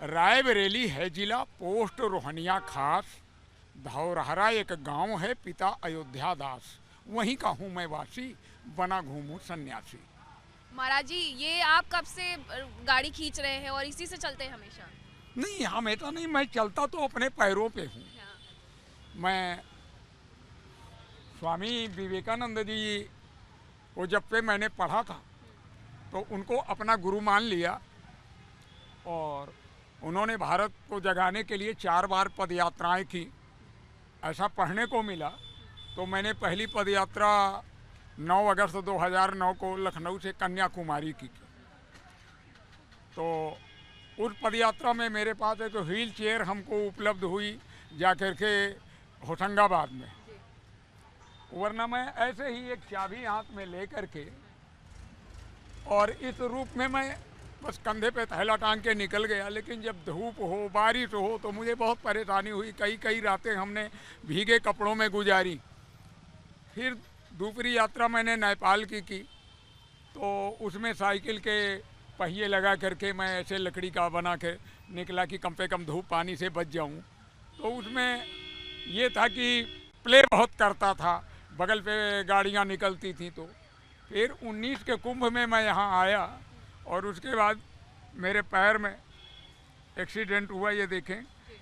रायबरेली है जिला, पोस्ट रोहनिया खास, धौरहरा एक गांव है, पिता अयोध्या दास, वहीं का हूँ मैं वासी, बना घूमूं सन्यासी। महाराज जी, ये आप कब से गाड़ी खींच रहे हैं और इसी से चलते हैं हमेशा? नहीं, हमेशा नहीं, मैं चलता तो अपने पैरों पे हूँ। हाँ। मैं स्वामी विवेकानंद जी को जब पे मैंने पढ़ा था तो उनको अपना गुरु मान लिया, और उन्होंने भारत को जगाने के लिए 4 बार पद यात्राएं की, ऐसा पढ़ने को मिला। तो मैंने पहली पद यात्रा 9 अगस्त 2009 को लखनऊ से कन्याकुमारी की। तो उस पद यात्रा में मेरे पास एक व्हील चेयर हमको उपलब्ध हुई जाकर के होशंगाबाद में, वरना मैं ऐसे ही एक चाबी हाथ में ले करके और इस रूप में मैं बस कंधे पे थैला टांग के निकल गया। लेकिन जब धूप हो, बारिश हो, तो मुझे बहुत परेशानी हुई। कई रातें हमने भीगे कपड़ों में गुजारी। फिर दूसरी यात्रा मैंने नेपाल की तो उसमें साइकिल के पहिए लगा करके मैं ऐसे लकड़ी का बना के निकला कि कम से कम धूप पानी से बच जाऊं। तो उसमें ये था कि प्ले बहुत करता था, बगल पे गाड़ियां निकलती थी। तो फिर 19 के कुंभ में मैं यहाँ आया और उसके बाद मेरे पैर में एक्सीडेंट हुआ। ये देखें,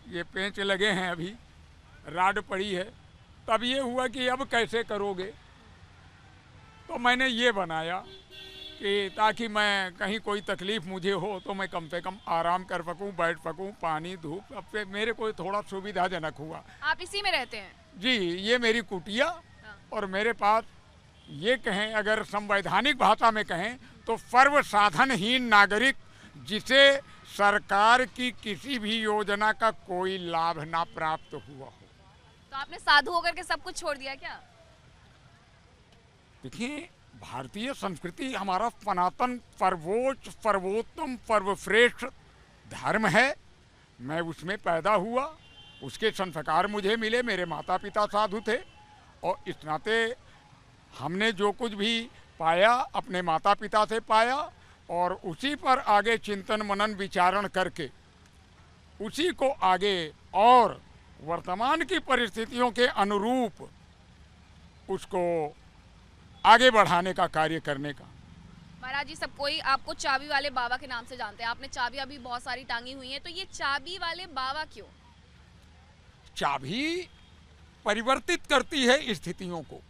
ये पेंच लगे हैं, अभी राड पड़ी है। तब ये हुआ कि अब कैसे करोगे, तो मैंने ये बनाया कि ताकि मैं कहीं कोई तकलीफ़ मुझे हो तो मैं कम से कम आराम कर सकूं, बैठ सकूं, पानी धूप अब पे मेरे को थोड़ा सुविधाजनक हुआ। आप इसी में रहते हैं? जी, ये मेरी कुटिया। और मेरे पास ये कहें, अगर संवैधानिक भाषा में कहें तो सर्व साधनहीन नागरिक जिसे सरकार की किसी भी योजना का कोई लाभ ना प्राप्त हुआ हो। तो आपने साधु होकर के सब कुछ छोड़ दिया क्या? देखिए, भारतीय संस्कृति हमारा सनातन सर्वोच्च सर्वोत्तम सर्वश्रेष्ठ धर्म है। मैं उसमें पैदा हुआ, उसके संस्कार मुझे मिले, मेरे माता पिता साधु थे, और इस नाते हमने जो कुछ भी पाया अपने माता पिता से पाया, और उसी पर आगे चिंतन मनन विचारण करके उसी को आगे और वर्तमान की परिस्थितियों के अनुरूप उसको आगे बढ़ाने का कार्य करने का। महाराज जी, सब कोई आपको चाबी वाले बाबा के नाम से जानते हैं। आपने चाबी अभी बहुत सारी टांगी हुई हैं, तो ये चाबी वाले बाबा क्यों? चाबी परिवर्तित करती है स्थितियों को।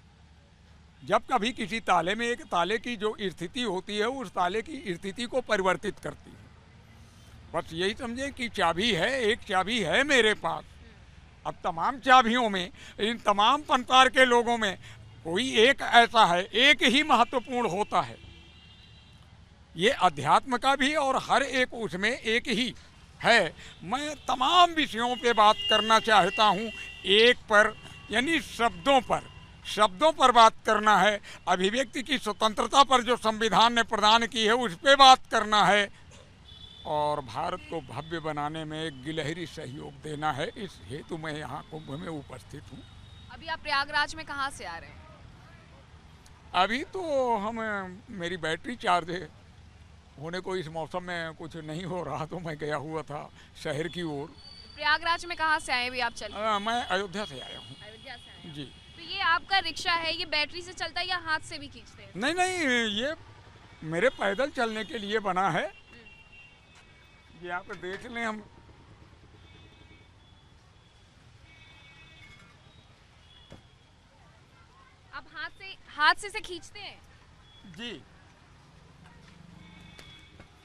जब कभी किसी ताले में एक ताले की जो स्थिति होती है, उस ताले की स्थिति को परिवर्तित करती है। बस यही समझें कि चाबी है, एक चाबी है मेरे पास। अब तमाम चाबियों में, इन तमाम संसार के लोगों में कोई एक ऐसा है, एक ही महत्वपूर्ण होता है। ये अध्यात्म का भी, और हर एक उसमें एक ही है। मैं तमाम विषयों पे बात करना चाहता हूँ, एक पर यानी शब्दों पर बात करना है। अभिव्यक्ति की स्वतंत्रता पर जो संविधान ने प्रदान की है उस पर बात करना है, और भारत को भव्य बनाने में एक गिलहरी सहयोग देना है। इस हेतु मैं यहाँ कुंभ में उपस्थित हूँ। अभी आप प्रयागराज में कहाँ से आ रहे हैं? अभी तो मेरी बैटरी चार्ज होने को इस मौसम में कुछ नहीं हो रहा, तो मैं गया हुआ था शहर की ओर। प्रयागराज में कहाँ से आए भी आप? चलिए। मैं अयोध्या से आया हूँ। अयोध्या से आए? जी। तो ये आपका रिक्शा है, ये बैटरी से चलता है या हाथ से भी खींचते हैं? नहीं, ये मेरे पैदल चलने के लिए बना है। ये आप देख लें, हम आप हाथ से खींचते हैं? जी।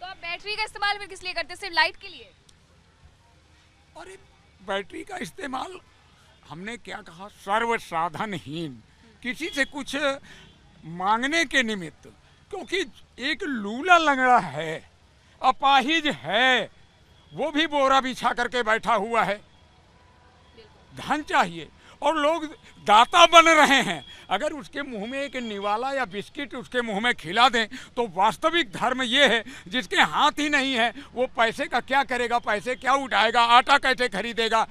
तो आप बैटरी का इस्तेमाल फिर किस लिए करते हैं? सिर्फ लाइट के लिए? और बैटरी का इस्तेमाल हमने क्या कहा, सर्व साधनहीन, किसी से कुछ मांगने के निमित्त। क्योंकि एक लूला लंगड़ा है, अपाहिज है, वो भी बोरा बिछा करके बैठा हुआ है, धन चाहिए, और लोग दाता बन रहे हैं। अगर उसके मुंह में एक निवाला या बिस्किट उसके मुंह में खिला दें तो वास्तविक धर्म ये है। जिसके हाथ ही नहीं है वो पैसे का क्या करेगा, पैसे क्या उठाएगा, आटा कैसे खरीदेगा।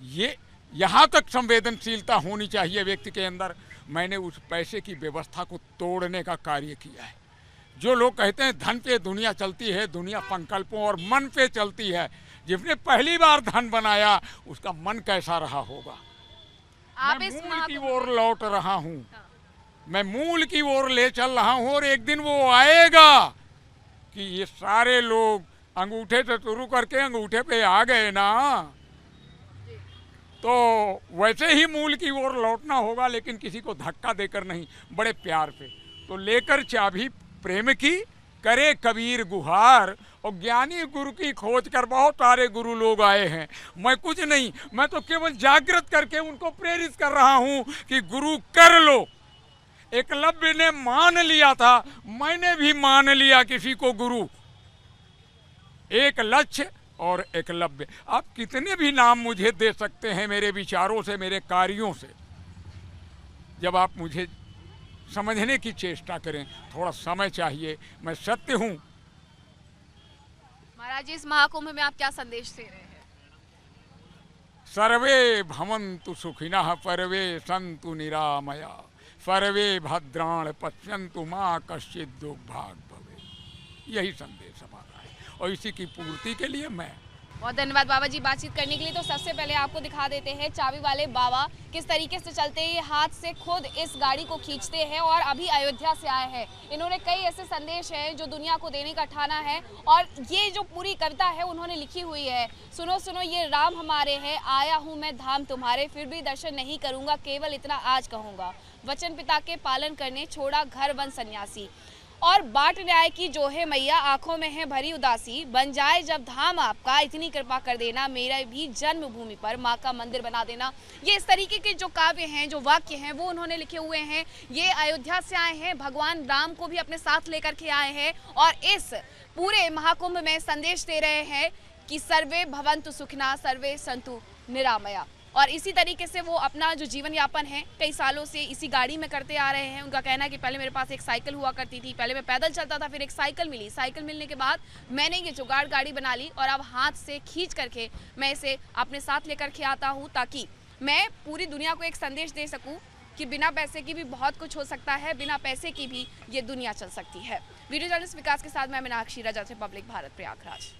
ये यहाँ तक संवेदनशीलता होनी चाहिए व्यक्ति के अंदर। मैंने उस पैसे की व्यवस्था को तोड़ने का कार्य किया है। जो लोग कहते हैं धन पे दुनिया चलती है, दुनिया संकल्पों और मन पे चलती है, जिसने पहली बार धन बनाया उसका मन कैसा रहा होगा। आप मैं इस मूल की महाकुंभ ओर लौट रहा हूँ, हाँ। मैं मूल की ओर ले चल रहा हूँ, और एक दिन वो आएगा कि ये सारे लोग अंगूठे से शुरू करके अंगूठे पे आ गए ना, तो वैसे ही मूल की ओर लौटना होगा, लेकिन किसी को धक्का देकर नहीं, बड़े प्यार से। तो लेकर चाबी प्रेम की करे कबीर गुहार, और ज्ञानी गुरु की खोज कर बहुत सारे गुरु लोग आए हैं। मैं कुछ नहीं, मैं तो केवल जागृत करके उनको प्रेरित कर रहा हूँ कि गुरु कर लो। एकलव्य ने मान लिया था, मैंने भी मान लिया किसी को गुरु। एक लक्ष्य और एकलव्य। आप कितने भी नाम मुझे दे सकते हैं मेरे विचारों से, मेरे कार्यों से, जब आप मुझे समझने की चेष्टा करें। थोड़ा समय चाहिए, मैं सत्य हूं। महाराज जी, इस महाकुंभ में आप क्या संदेश दे रहे हैं? सर्वे भवन्तु सुखिनः परवे सन्तु निरामया सर्वे भद्राण पश्यन्तु मा कश्चित् दुर्भाग् भवेत्। यही संदेश हमारा है, और इसी की पूर्ति के लिए मैं। बहुत धन्यवाद बाबा जी बातचीत करने के लिए। तो सबसे पहले आपको दिखा देते हैं चाबी वाले बाबा किस तरीके से चलते हैं। ये हाथ से खुद इस गाड़ी को खींचते हैं और अभी अयोध्या से आए हैं। इन्होंने कई ऐसे संदेश हैं जो दुनिया को देने का ठाना है, और ये जो पूरी कविता है उन्होंने लिखी हुई है। सुनो सुनो ये राम हमारे हैं, आया हूँ मैं धाम तुम्हारे, फिर भी दर्शन नहीं करूँगा, केवल इतना आज कहूँगा। वचन पिता के पालन करने छोड़ा घर वन सन्यासी, और बाट न्याय की जो है मैया, आंखों में है भरी उदासी, बन जाए जब धाम आपका, इतनी कृपा कर देना, मेरा भी जन्मभूमि पर माँ का मंदिर बना देना। ये इस तरीके के जो काव्य हैं, जो वाक्य हैं, वो उन्होंने लिखे हुए हैं। ये अयोध्या से आए हैं, भगवान राम को भी अपने साथ लेकर के आए हैं, और इस पूरे महाकुंभ में संदेश दे रहे हैं कि सर्वे भवन्तु सुखिनः सर्वे सन्तु निरामया। और इसी तरीके से वो अपना जो जीवन यापन है कई सालों से इसी गाड़ी में करते आ रहे हैं। उनका कहना है कि पहले मेरे पास एक साइकिल हुआ करती थी, पहले मैं पैदल चलता था, फिर एक साइकिल मिली, साइकिल मिलने के बाद मैंने ये जुगाड़ गाड़ी बना ली, और अब हाथ से खींच करके मैं इसे अपने साथ लेकर के आता हूँ, ताकि मैं पूरी दुनिया को एक संदेश दे सकूँ कि बिना पैसे की भी बहुत कुछ हो सकता है, बिना पैसे की भी ये दुनिया चल सकती है। वीडियो जर्नलिस्ट विकास के साथ मैं मीनाक्षी, रजत रिपब्लिक भारत, प्रयागराज।